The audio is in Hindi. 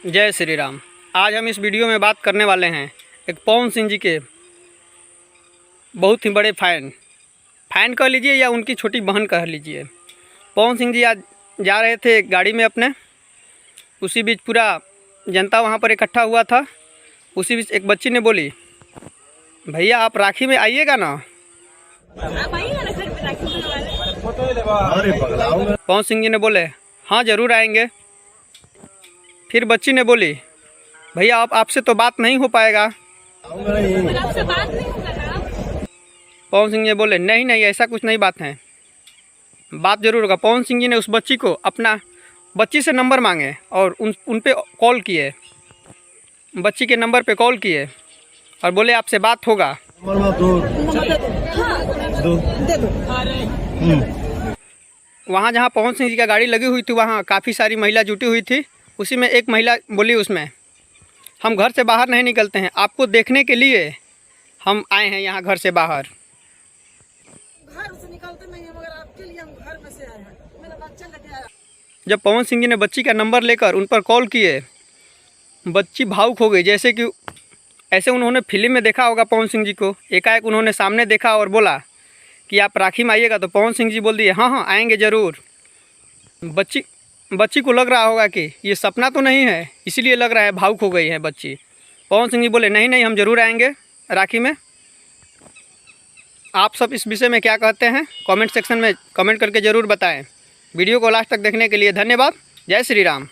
जय श्री राम। आज हम इस वीडियो में बात करने वाले हैं एक पवन सिंह जी के बहुत ही बड़े फ़ैन कह लीजिए या उनकी छोटी बहन कह लीजिए। पवन सिंह जी आज जा रहे थे गाड़ी में अपने, उसी बीच पूरा जनता वहाँ पर इकट्ठा हुआ था। उसी बीच एक बच्ची ने बोली, भैया आप राखी में आइएगा ना। पवन सिंह जी ने बोले, हाँ ज़रूर आएंगे। फिर बच्ची ने बोली, भैया आपसे तो बात नहीं हो पाएगा। पवन सिंह जी बोले, नहीं नहीं ऐसा कुछ नहीं बात है, बात ज़रूर होगा। पवन सिंह जी ने उस बच्ची को बच्ची से नंबर मांगे और उन पे कॉल किए, बच्ची के नंबर पे कॉल किए और बोले आपसे बात होगा। वहाँ जहाँ पवन सिंह जी का गाड़ी लगी हुई थी वहाँ काफ़ी सारी महिला जुटी हुई थी। उसी में एक महिला बोली उसमें, हम घर से बाहर नहीं निकलते हैं, आपको देखने के लिए हम आए हैं यहाँ घर से बाहर। घर से निकलते नहीं है मगर आपके लिए हम घर में से आए हैं, मेरा बच्चा लेके आया। जब पवन सिंह जी ने बच्ची का नंबर लेकर उन पर कॉल किए, बच्ची भावुक हो गई। जैसे कि ऐसे उन्होंने फिल्म में देखा होगा पवन सिंह जी को। एकाएक उन्होंने सामने देखा और बोला कि आप राखी में आइएगा। तो पवन सिंह जी बोल दिए, हाँ हाँ आएंगे ज़रूर। बच्ची को लग रहा होगा कि ये सपना तो नहीं है, इसीलिए लग रहा है, भावुक हो गई है बच्ची। पवन सिंह जी बोले, नहीं नहीं हम ज़रूर आएंगे राखी में। आप सब इस विषय में क्या कहते हैं कमेंट सेक्शन में कमेंट करके ज़रूर बताएं। वीडियो को लास्ट तक देखने के लिए धन्यवाद। जय श्री राम।